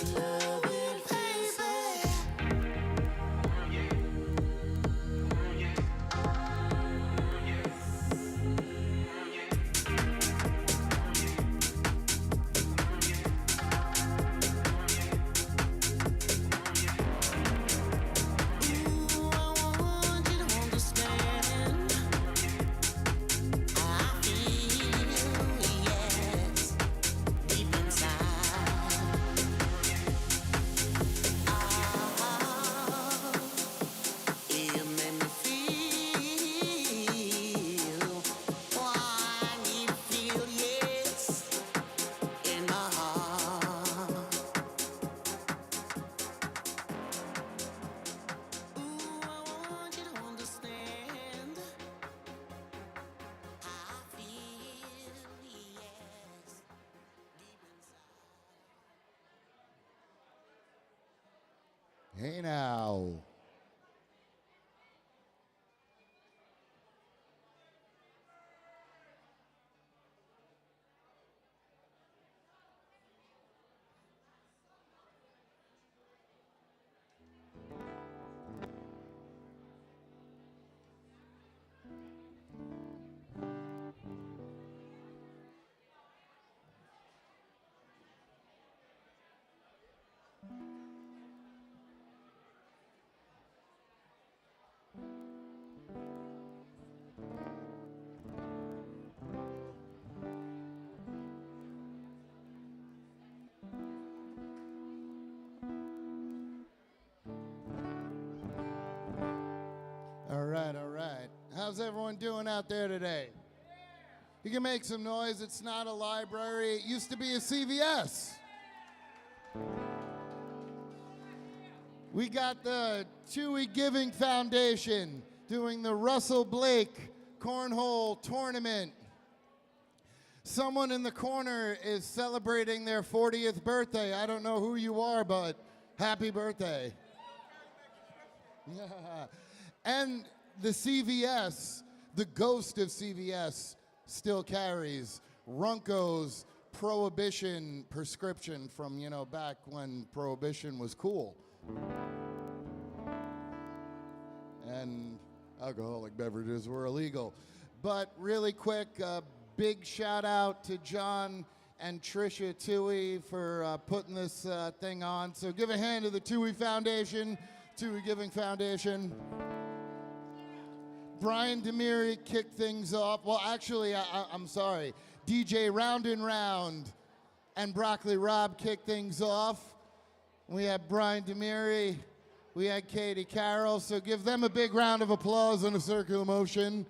Love it, baby. Ooh, I want you to understand. I feel, yes, deep inside. You make me feel what I need to feel, yes, in my heart. Ooh, I want you to understand. I feel, yes, deep inside. Hey now. All right, all right. How's everyone doing out there today? You can make some noise. It's not a library. It used to be a CVS. We got the Chewy Giving Foundation doing the Russell Blake Cornhole Tournament. Someone in the corner is celebrating their 40th birthday. I don't know who you are, but happy birthday. And the CVS, the ghost of CVS, still carries Runco's Prohibition prescription from, back when Prohibition was cool. And alcoholic beverages were illegal. But really quick, big shout out to John and Trisha Toohey for putting this thing on. So give a hand to the Toohey Foundation, Toohey Giving Foundation. Brian Demiri kicked things off. Well, actually, I'm sorry. DJ Round and Round and Broccoli Rob kicked things off. We had Brian Demiri. We had Katie Carroll. So give them a big round of applause in a circular motion.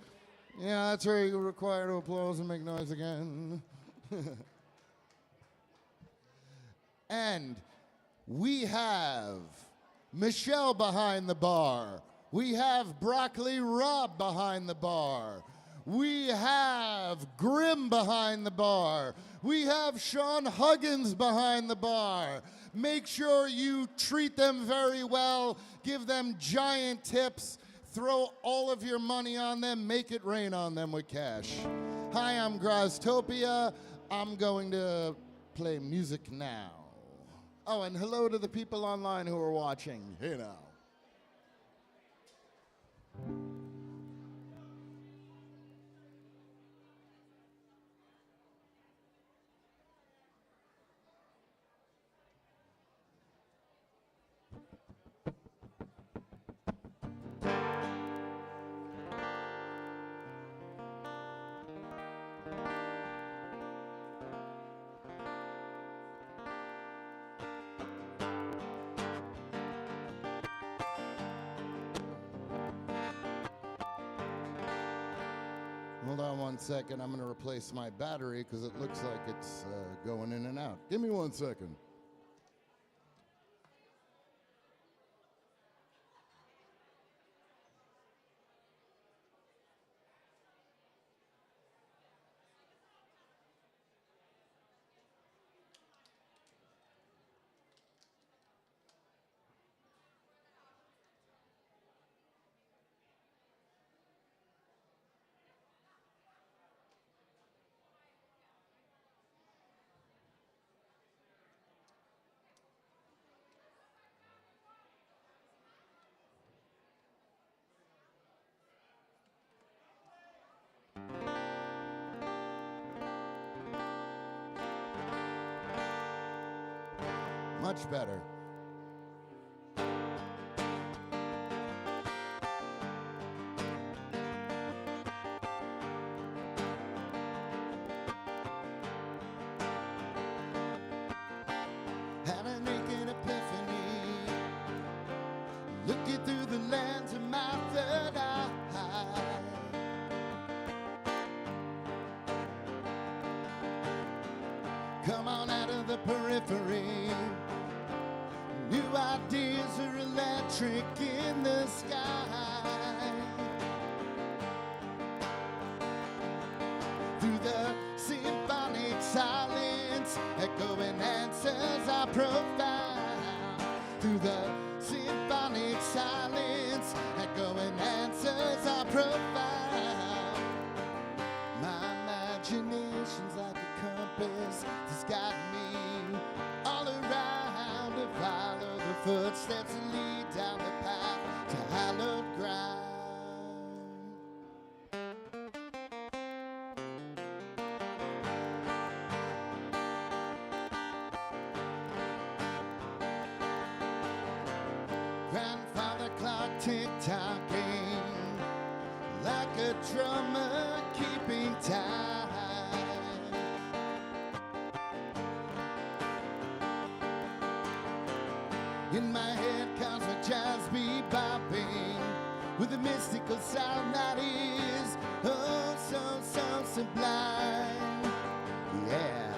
Yeah, that's where you require to applause and make noise again. And we have Michelle behind the bar. We have Broccoli Rob behind the bar. We have Grim behind the bar. We have Sean Huggins behind the bar. Make sure you treat them very well. Give them giant tips. Throw all of your money on them. Make it rain on them with cash. Hi, I'm Graztopia. I'm going to play music now. Oh, and hello to the people online who are watching. Hey now. Hold on one second. I'm going to replace my battery because it looks like it's going in and out. Give me 1 second. Much better. Had a naked epiphany, looking through the lens of my third eye. Come on out of the periphery. New ideas are electric in the sky. Through the symphonic silence, echoing answers are profound. Through the symphonic silence, echoing answers are profound. My imagination's like a compass that's got me all around to follow the footsteps that lead down the path to hallowed ground. Grandfather clock tick-tocking like a drummer keeping time. In my head cosmic jazz bebopping with a mystical sound that is oh so sublime. Yeah.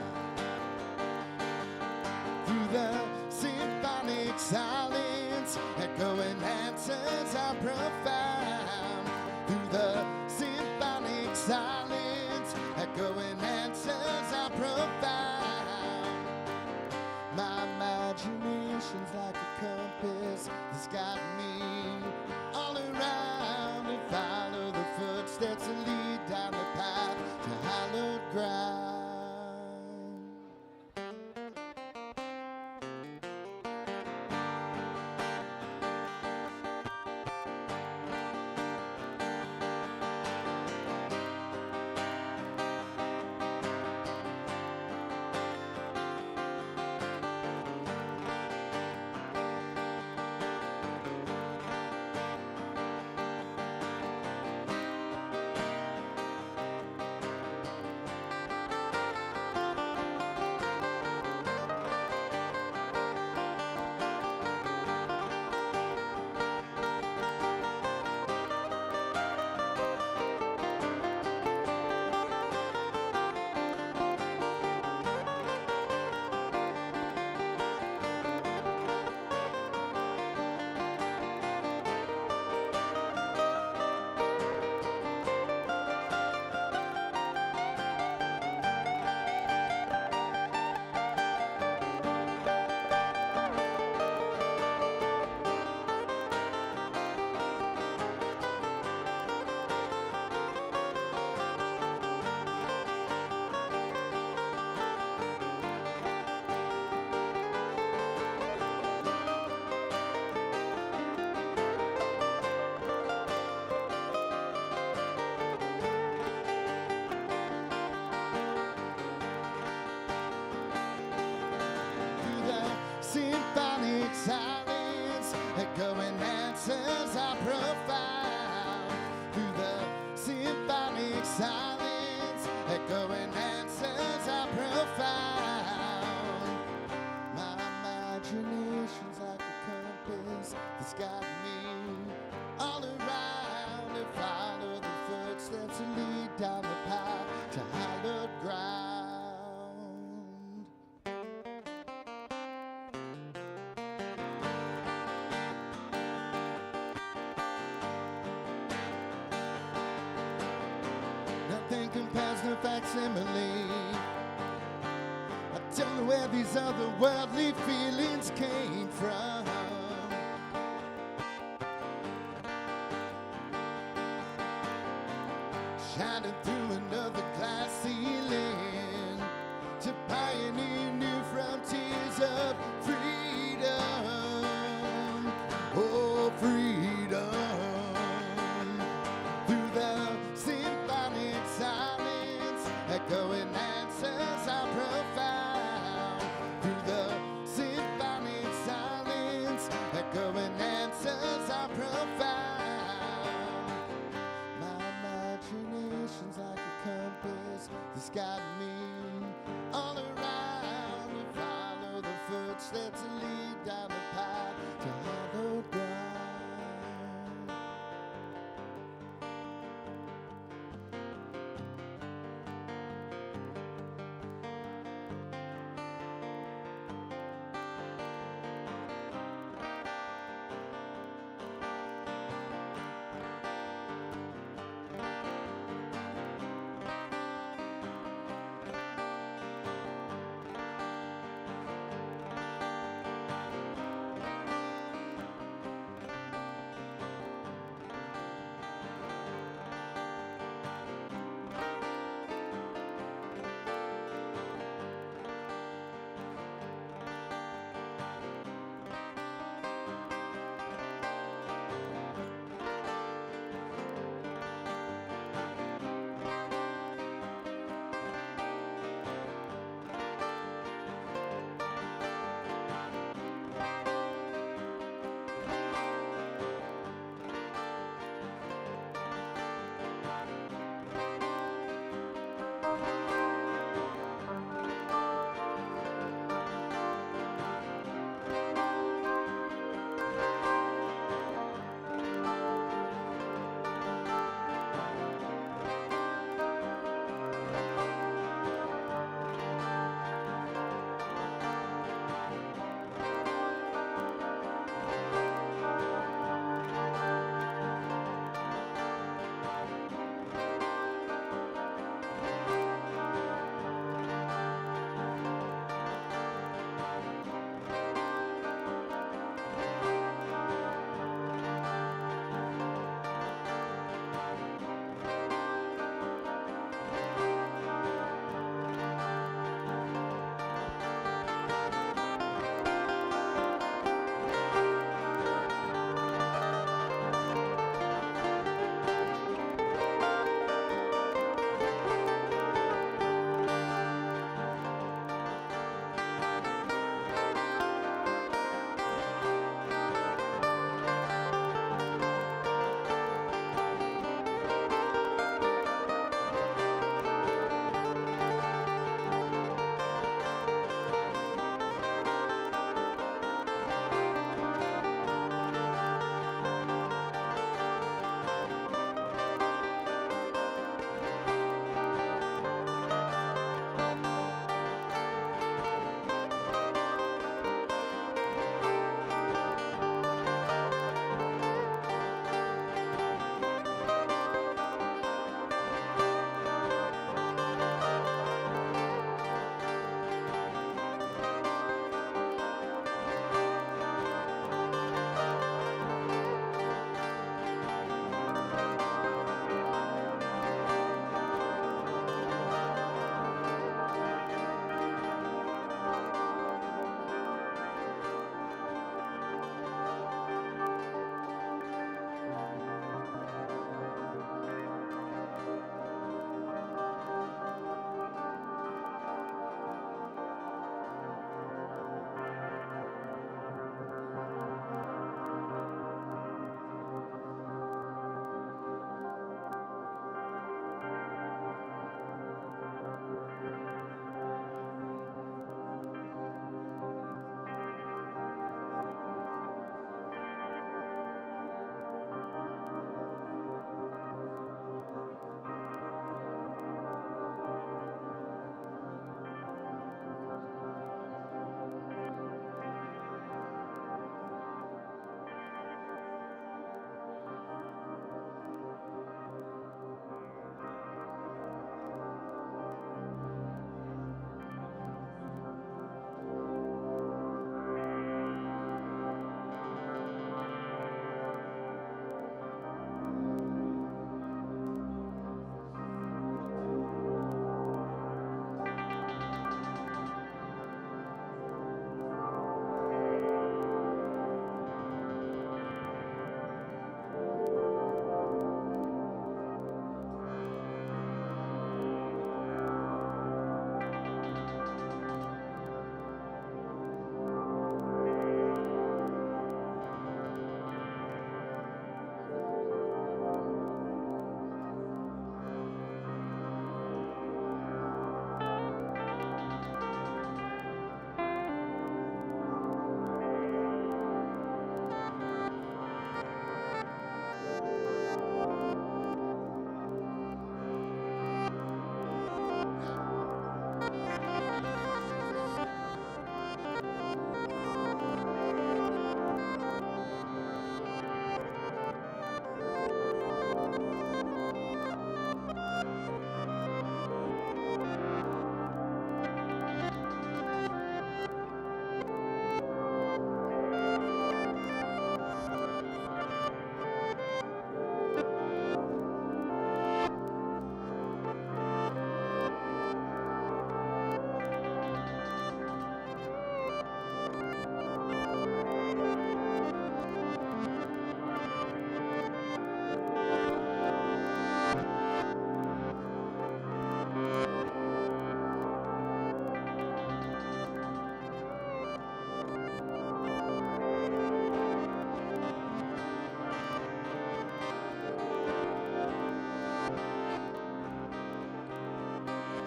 Through the symphonic silence, echoing answers are profound. Through the symphonic silence, echoing answers are profound. My imagination's like a compass that's got me all around to follow the footsteps that lead down the path to hallowed ground. Symphonic silence, echoing answers are profound. Through the symphonic silence, echoing answers are profound. My imagination's like a compass that's got me all around to follow the footsteps that lead down the path to hallowed ground. Nothing compares, no facsimile. I don't know where these otherworldly feelings came from. Shining through another glass ceiling to pioneer new frontiers of freedom. Oh, freedom. Through the symphonic silence, echoing answers are profound. Through the symphonic that lead down the path to hallowed ground.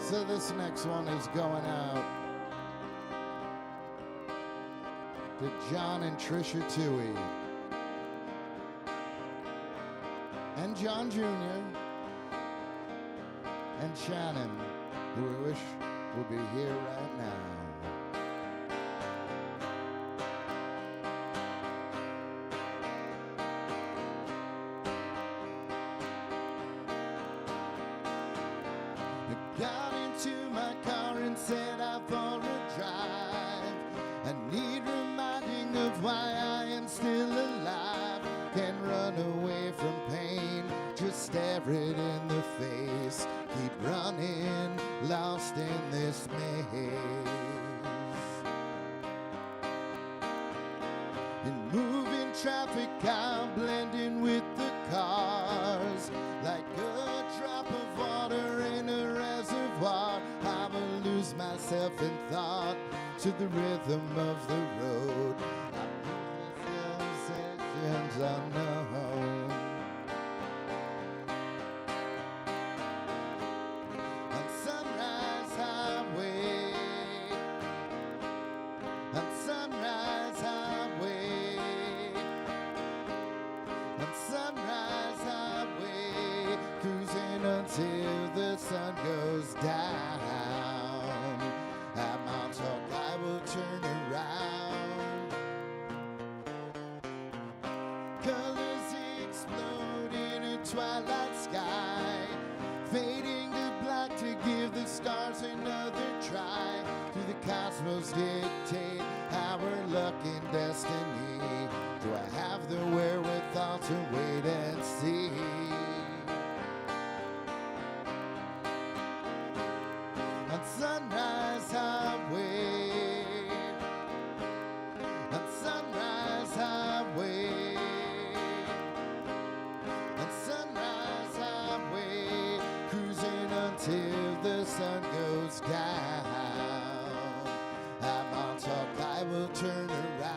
So this next one is going out to John and Trisha Toohey. And John Jr. and Shannon, who we wish would be here right now. I got into my car and set out for a drive. I need reminding of why I am still alive. Can't run away from pain, just stare it in the face. Keep running, lost in this maze. In moving traffic, I'll blend in with the cars. Like a drop of water in a reservoir, I will lose myself in thought to the rhythm of the road. I put myself sections unknown. On Sunrise Highway, on Sunrise Highway, on Sunrise Highway, cruising until the sun goes down. At Mount Hawk I will turn around. Colors explode in a twilight sky, fading to black to give the stars another try. Do the cosmos dictate our luck and destiny? Do I have the wherewithal to wait and see? On Sunrise Highway, on Sunrise Highway, on Sunrise Highway, cruising until the sun goes down. At Mount Hawk I will turn around.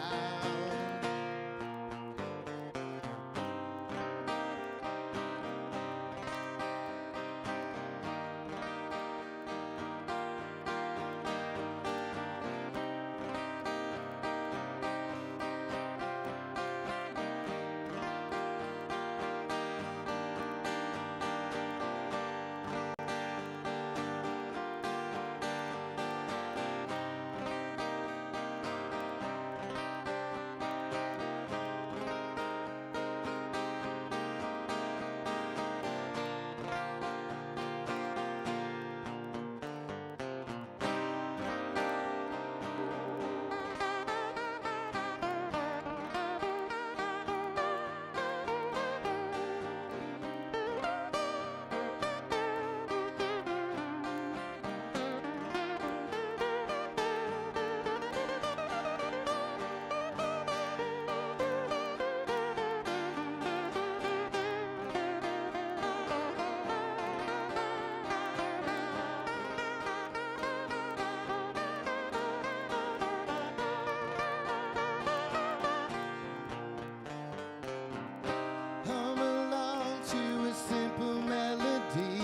Hum along to a simple melody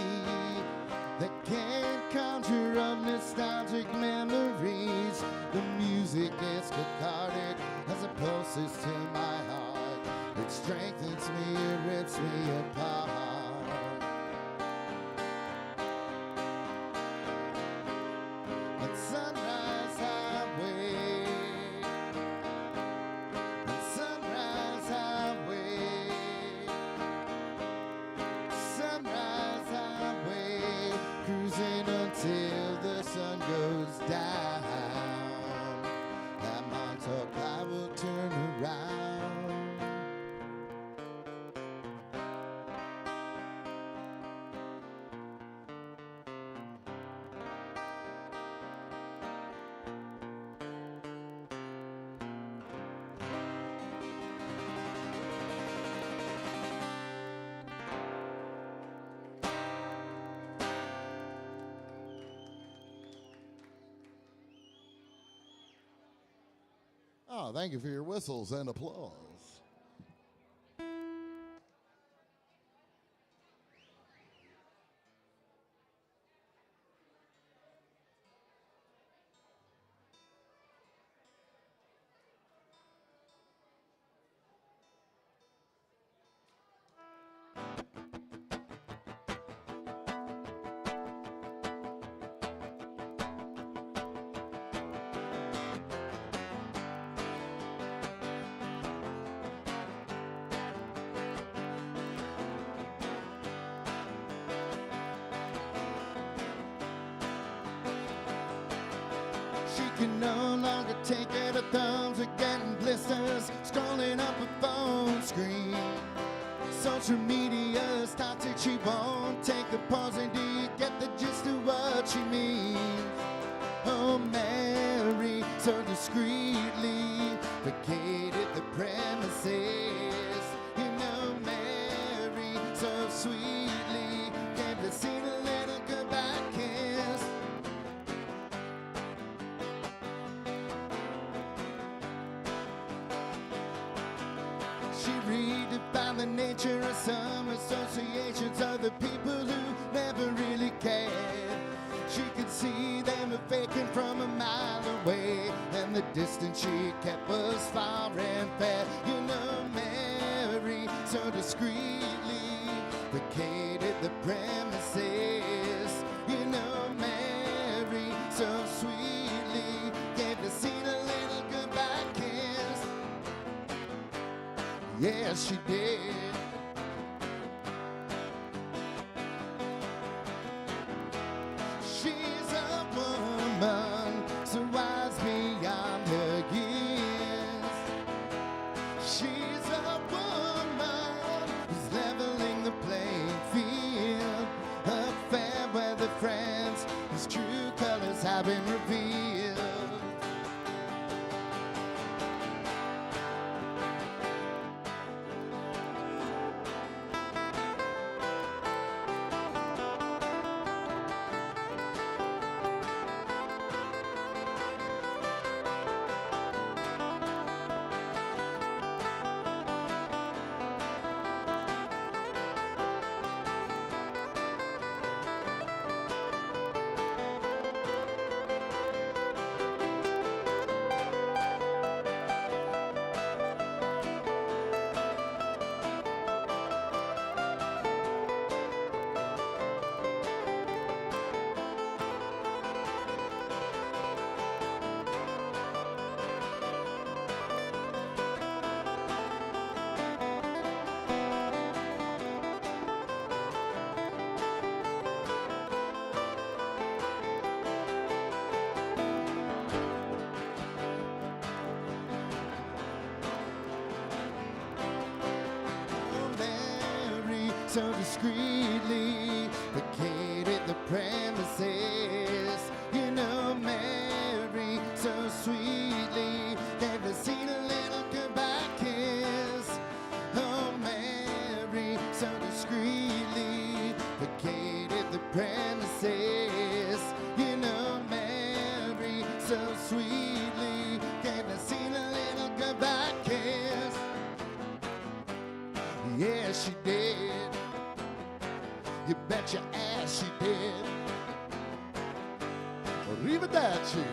that can conjure up nostalgic memories. The music is cathartic as it pulses to my heart. It strengthens me, it rips me apart. On Sunrise Highway, on Sunrise Highway, Sunrise Highway, cruising until the sun goes down. At Mount Hawk I will turn around. Oh, thank you for your whistles and applause. can no longer take it. Her thumbs are getting blisters, scrolling up a phone screen. Social media is toxic, she won't take the pause. And do you get the gist of what she means? Oh, Mary, so discreetly vacated the premises. You know, Mary, so sweetly gave the scene a little goodbye kiss. She redefined the nature of some associations of the people who never really cared. She could see they were faking from a mile away, and the distance she kept was far and fair. You know, Mary, so discreetly vacated the premises. You know, Mary, so sweetly gave the scene a little goodbye kiss. Yes, she did. She's a woman so wise beyond her years. She's a woman who's leveling the playing field. A fair weather friends whose true colors have been revealed. So discreetly vacated the premises. You know, Mary, so sweetly gave the scene a little goodbye kiss. Oh, Mary, so discreetly vacated the premises. You know, Mary, so sweetly gave the scene a little goodbye kiss. Yes, she did. You bet your ass she did. Arrivederci.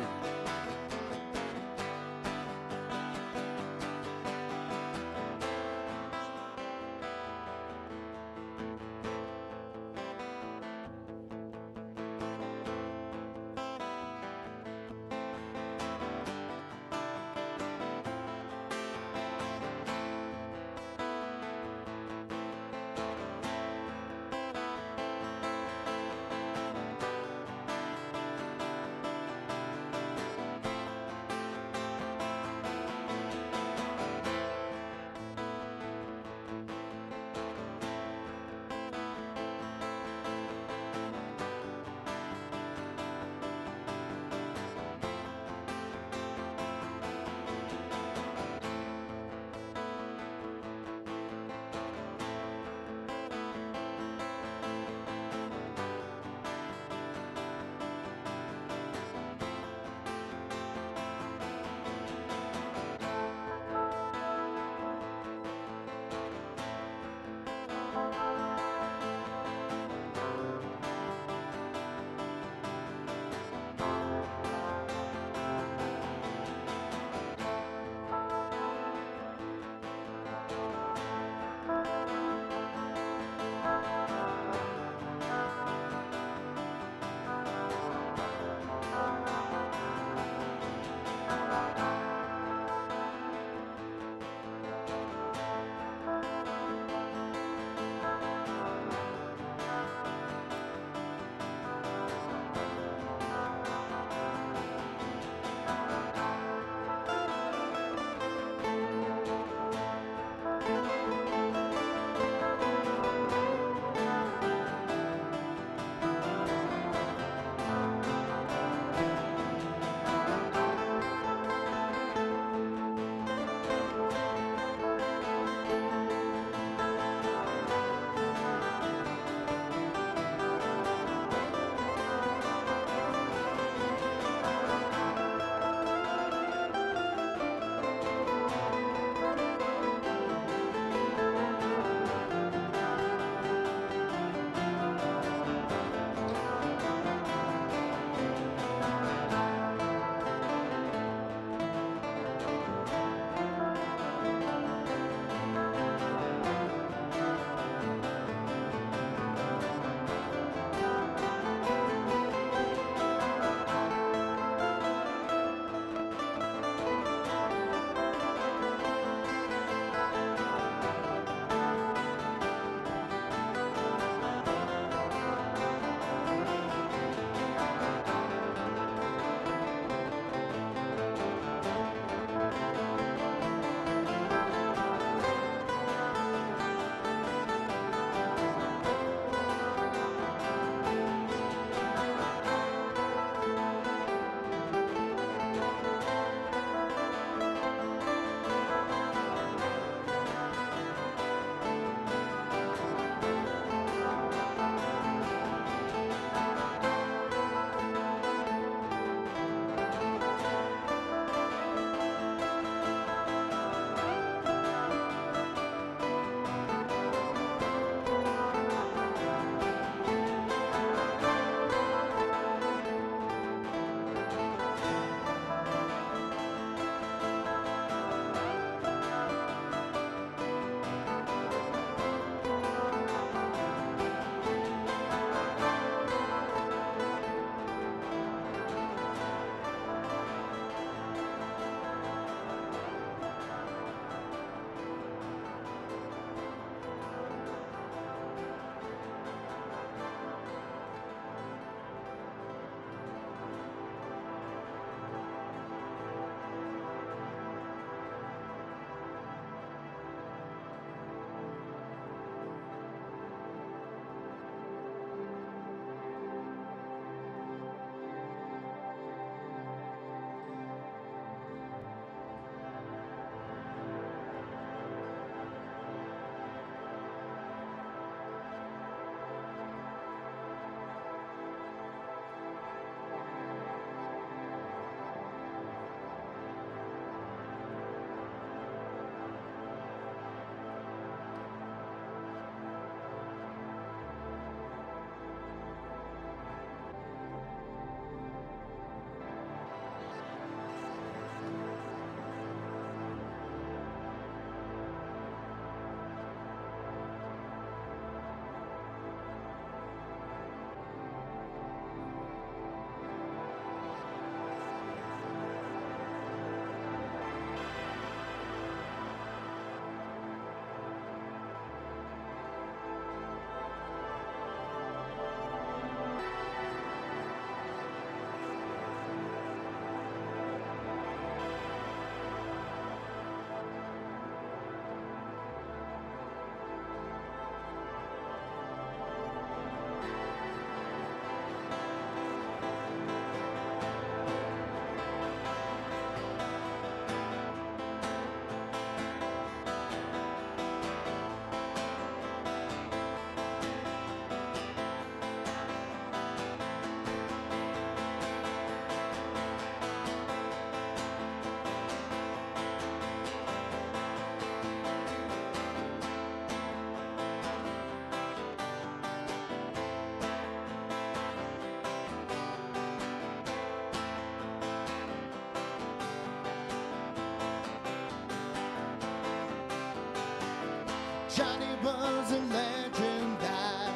Johnny was a legend that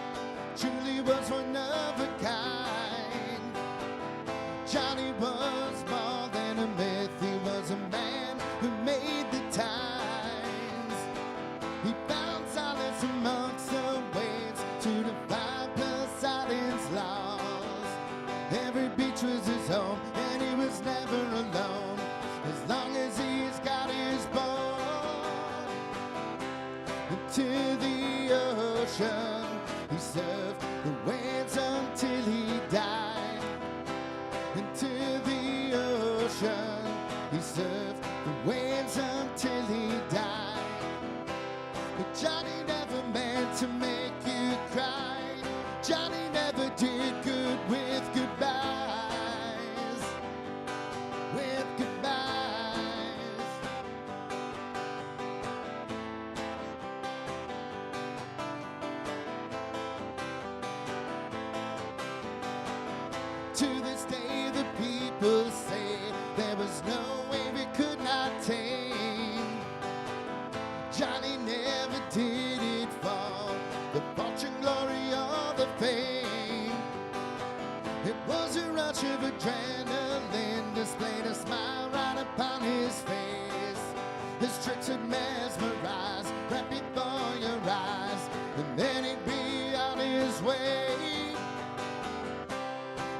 truly was one of a kind. Johnny was more than a myth, he was a man who made the times. He found solace amongst the waves to defy Poseidon's laws. Every beach was his home and he was never alone, as long as he's got his boat. To the ocean he surfed the waves until he died. Into the ocean he surfed the waves until he died. But Johnny never meant to make you cry. Johnny never did good with goodbyes. With goodbyes. To this day the people say there was no way we could not tame. Johnny never did it for the fortune, glory, or the fame. It was a rush of adrenaline, displayed a smile right upon his face. His tricks would mesmerize right before your eyes, and then he'd be on his way.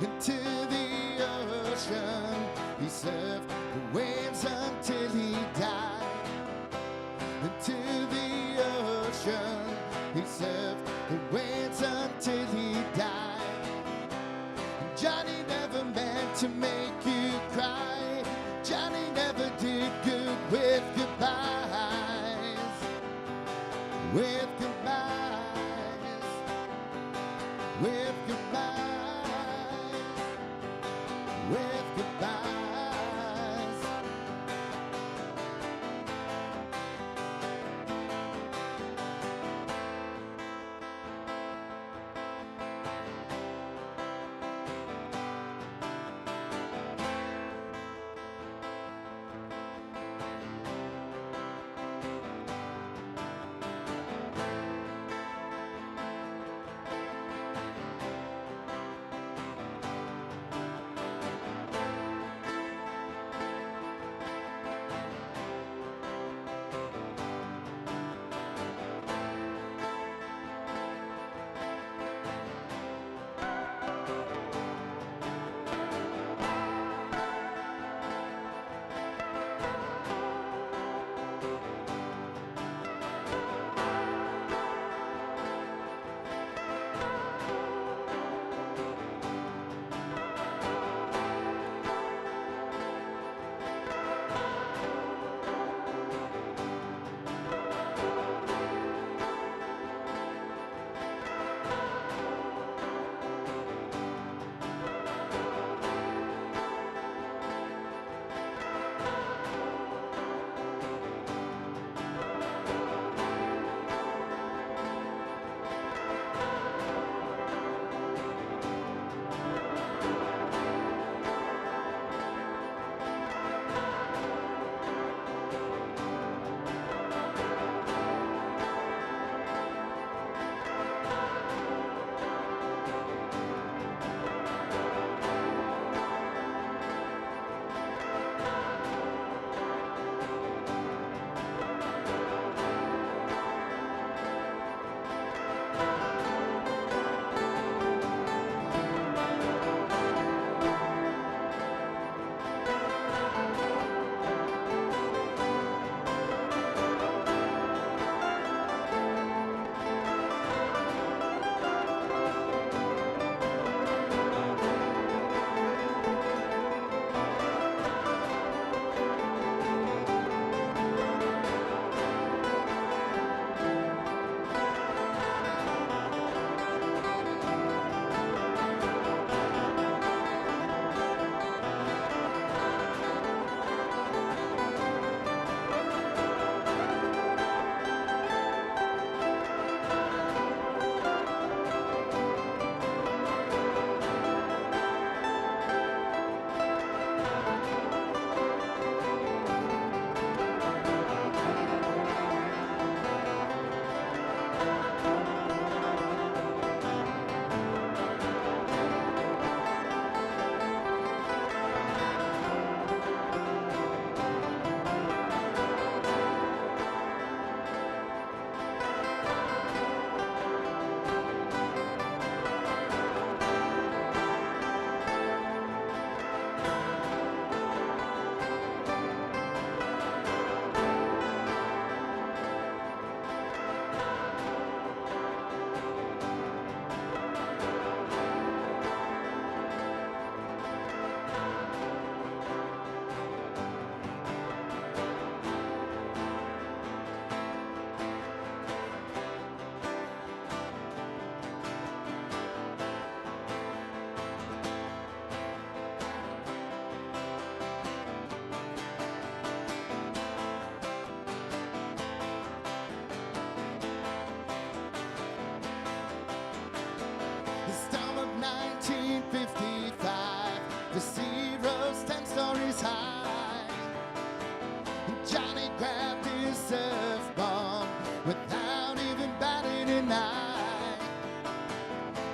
Into the ocean he surfed the waves until he died. Into the ocean he surfed the waves until he died. And Johnny never meant to make you cry. Johnny never did good with goodbyes. With goodbyes. With goodbyes. With goodbyes.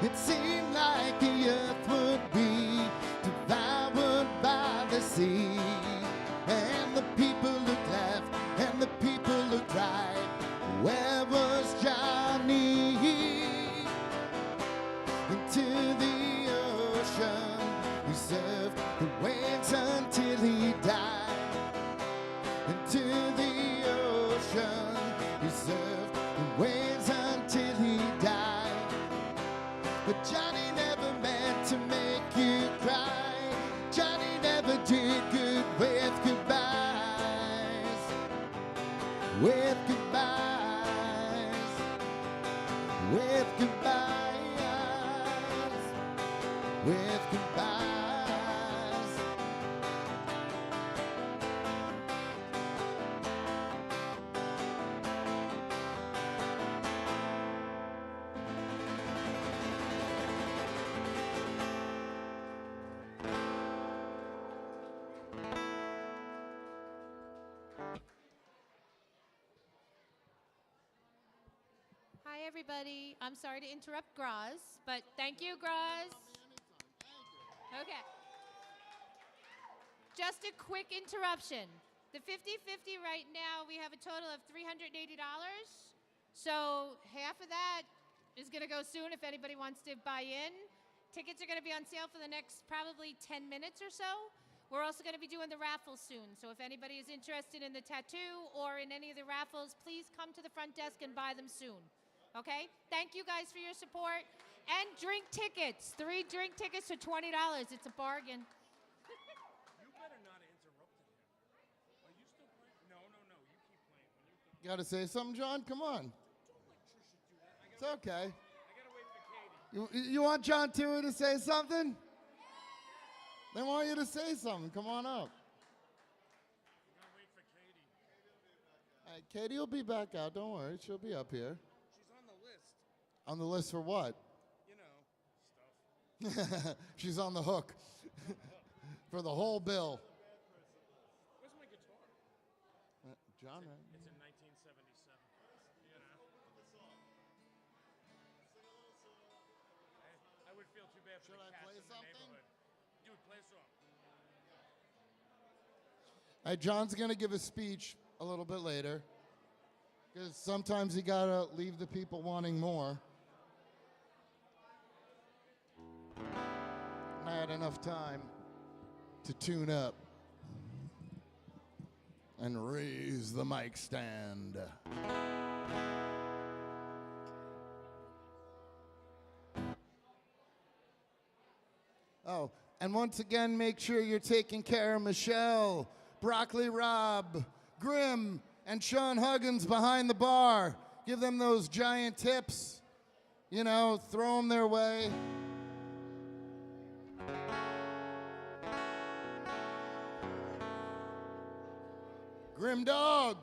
It seemed like the earth would be devoured by the sea. And the people looked left and the people looked right. Where was Johnny? Into the ocean he surfed the waves until he died. Into the ocean he surfed the waves until he died. But Johnny never meant to make you cry. Johnny never did good with goodbyes. With goodbyes. With goodbyes. With goodbyes. Hi, everybody. I'm sorry to interrupt Graz, but thank you, Graz. Okay. Just a quick interruption. The 50-50 right now, we have a total of $380. So half of that is going to go soon if anybody wants to buy in. Tickets are going to be on sale for the next probably 10 minutes or so. We're also going to be doing the raffle soon. So if anybody is interested in the tattoo or in any of the raffles, please come to the front desk and buy them soon. Okay? Thank you guys for your support. And drink tickets. 3 drink tickets for $20. It's a bargain. You better not have interrupted him. Are you still playing? No. You keep playing. When you're done. You gotta say something, John? Come on. Don't let Trisha do that. It's okay. I gotta wait for Katie. You want John Tui to say something? They want you to say something. Come on up. I gotta wait for Katie. All right, Katie will be back out. Don't worry. She'll be up here. She's on the list. On the list for what? You know, stuff. She's on the hook for the whole bill. Where's my guitar? John, right? It's in 1977. You know. I would feel too bad for Should I the cats play in the something? neighborhood. Dude, play a song. All right, John's going to give a speech a little bit later because sometimes you got to leave the people wanting more. I had enough time to tune up and raise the mic stand. Oh, and once again, make sure you're taking care of Michelle, Broccoli Rob, Grim, and Sean Huggins behind the bar. Give them those giant tips. You know, throw them their way. Grim Dog.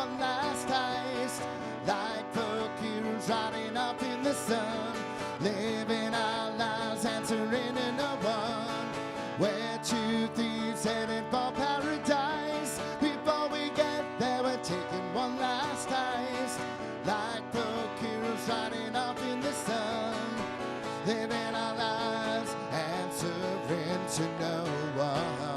one last heist. Like folk heroes riding up in the sun, living our lives answering to no one. We're two thieves headed for paradise. Before we get there, we're taking one last heist. Like folk heroes riding up in the sun, living our lives answering to no one.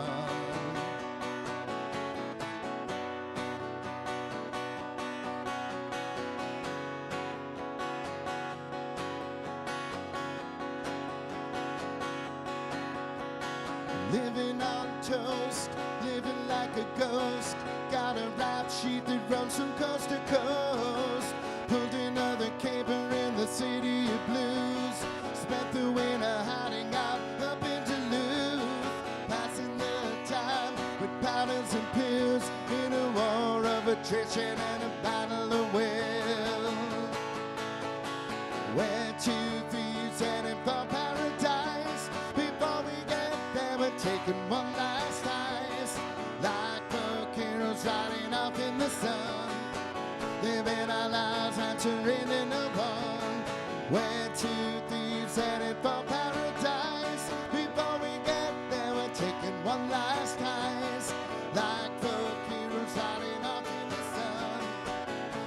Living on toast, living like a ghost. Got a rap sheet that runs from coast to coast. Pulled another caper in the city of blues. Spent the winter hiding out up in Duluth. Passing the time with powders and pills in a war of attrition and a battle of will. We're two thieves heading for paradise. Before we get there, we're taking one last heist. Like folk heroes riding off in the sun, living our lives answering to no one. We're two thieves headed for paradise. Before we get there, we're taking one last heist. Like folk heroes riding off in the sun,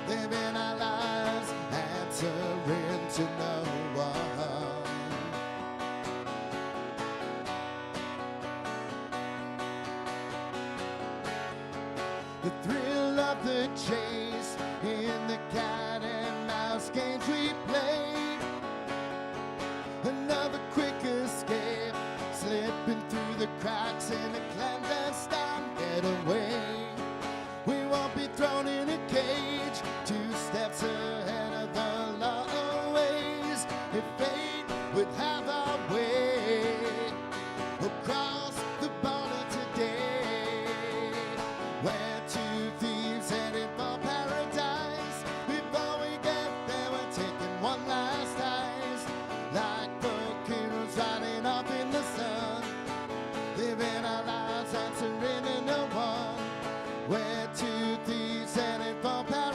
living our lives answering to no one. The thrill of the chase in the cat and mouse games we played. Another quick escape, slipping through the cracks in a clandestine getaway. We won't be thrown in a cage, 2 steps ahead of the law always. If fate would have our way, we'll cross the border today. We're two thieves headed for paradise. Before we get there, we're taking one last heist. Like folk heroes riding off in the sun, living our lives answering to no one. We're two thieves headed for paradise.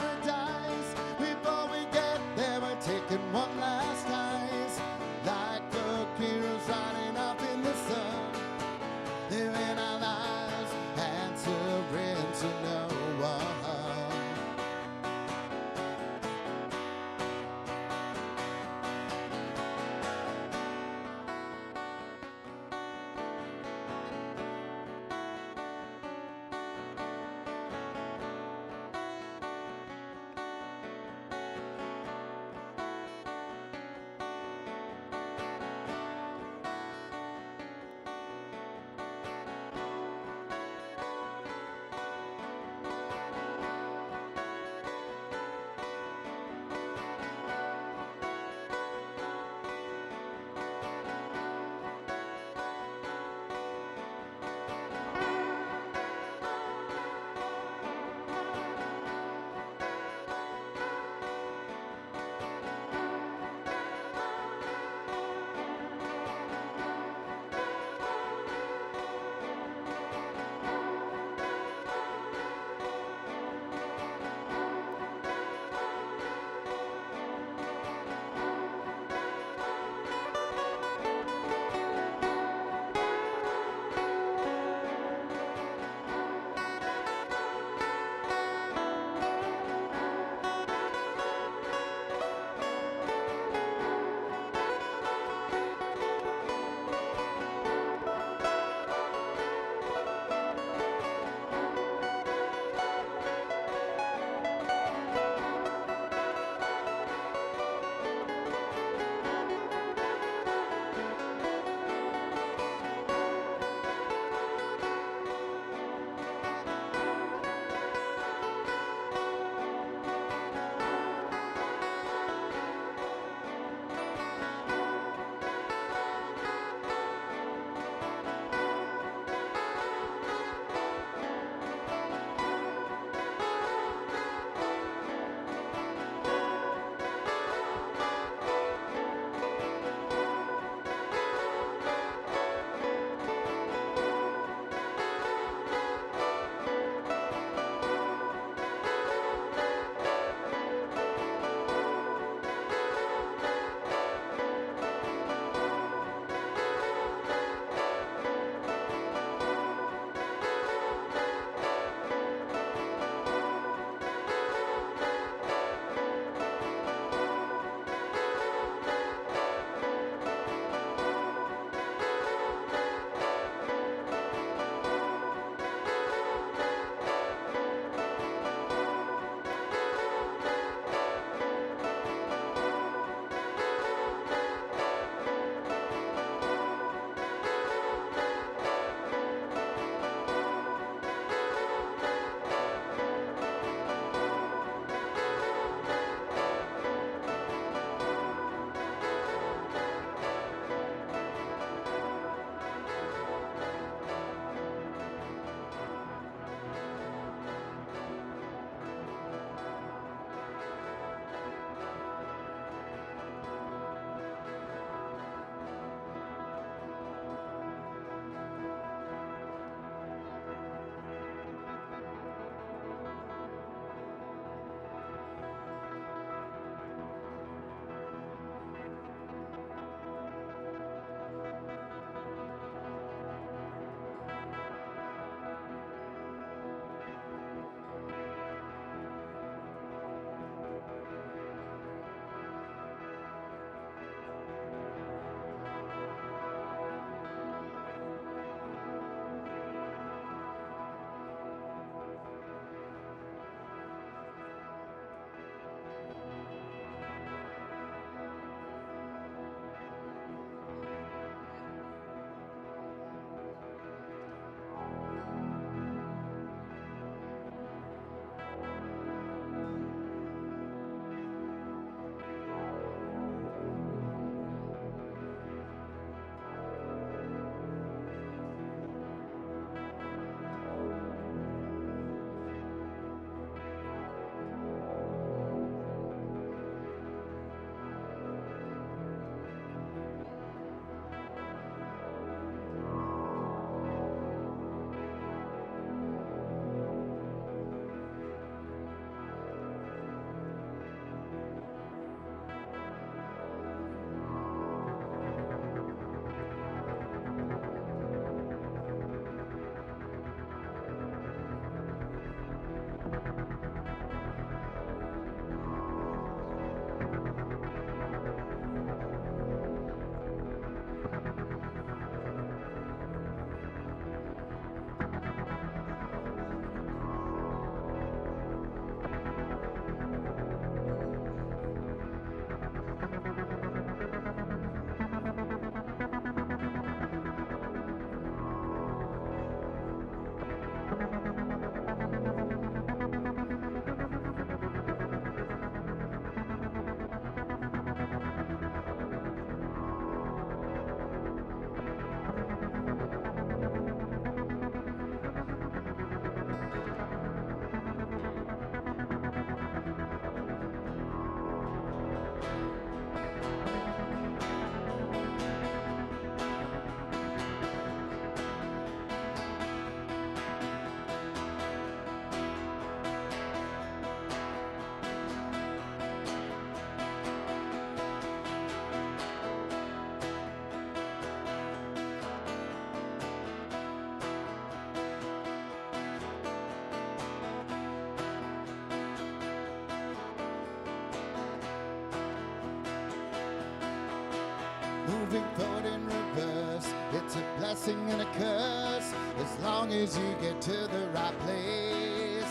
moving forward in reverse. It's a blessing and a curse as long as you get to the right place.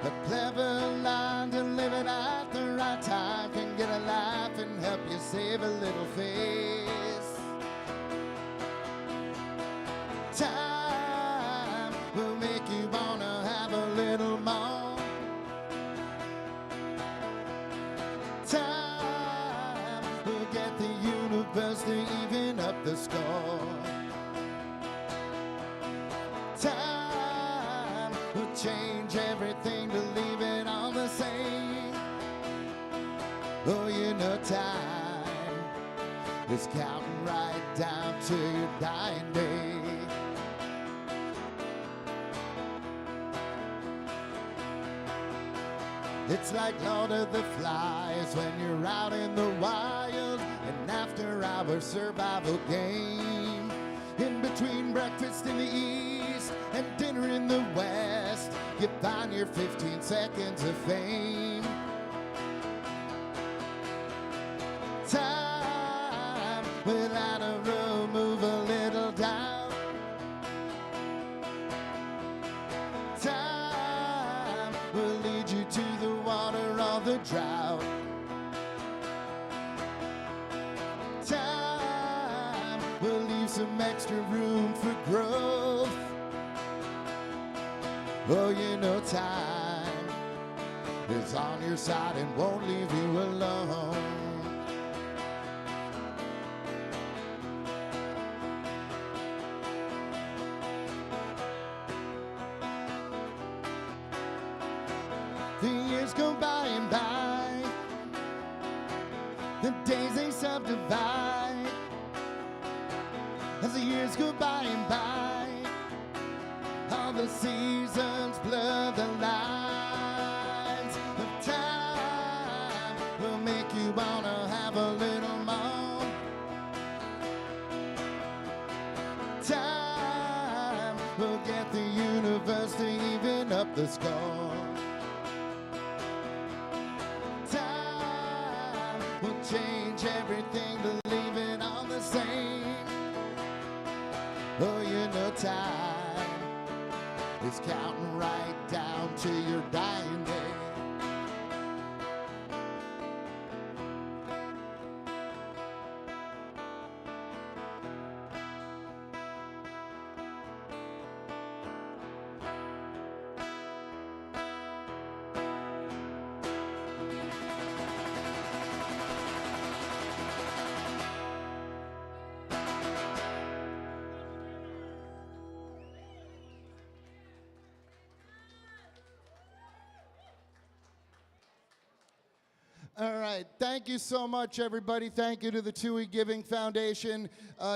A clever line delivered at the right time can get a laugh and help you save a little face. Time will make you wanna have a little more. Time will get the universe to even up the score. Time will change everything to leave it all the same. Oh, you know time is counting right down to your dying day. It's like Lord of the Flies when you're out in the wild, an after-hour survival game. In between breakfast in the east and dinner in the west, you find your 15 seconds of fame. Time without a remove a little doubt. Time will lead you to the water or the drought. Time will leave some extra room for growth. Oh, you know time is on your side and won't leave you alone. The years go by and by, the days they subdivide. As the years go by and by, all the seasons blur the lines of time. Will make you wanna have a little more. Time will get the universe to even up the score. Time will change everything to leave it all the same. Oh, you know time is counting right down to your dying day. All right, thank you so much, everybody. Thank you to the TUI Giving Foundation.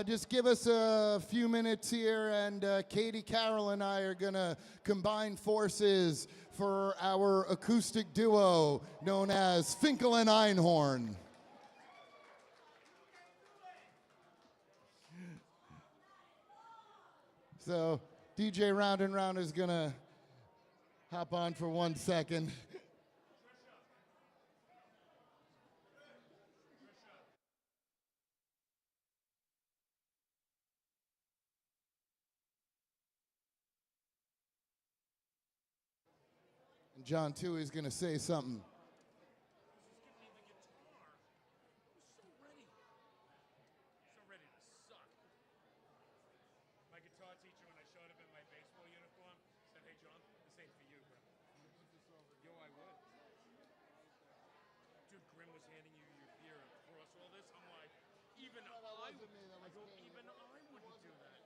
Just give us a few minutes here, and Katie, Carol, and I are going to combine forces for our acoustic duo known as Finkel and Einhorn. So DJ Round and Round is going to hop on for 1 second. And John Toohey is going to say something. So ready to suck. My guitar teacher, when I showed up in my baseball uniform, said, "Hey, John, this ain't for you, bro." Yo, I would. Dude, Grim was handing you your beer across all this. I'm like, even I wouldn't do that.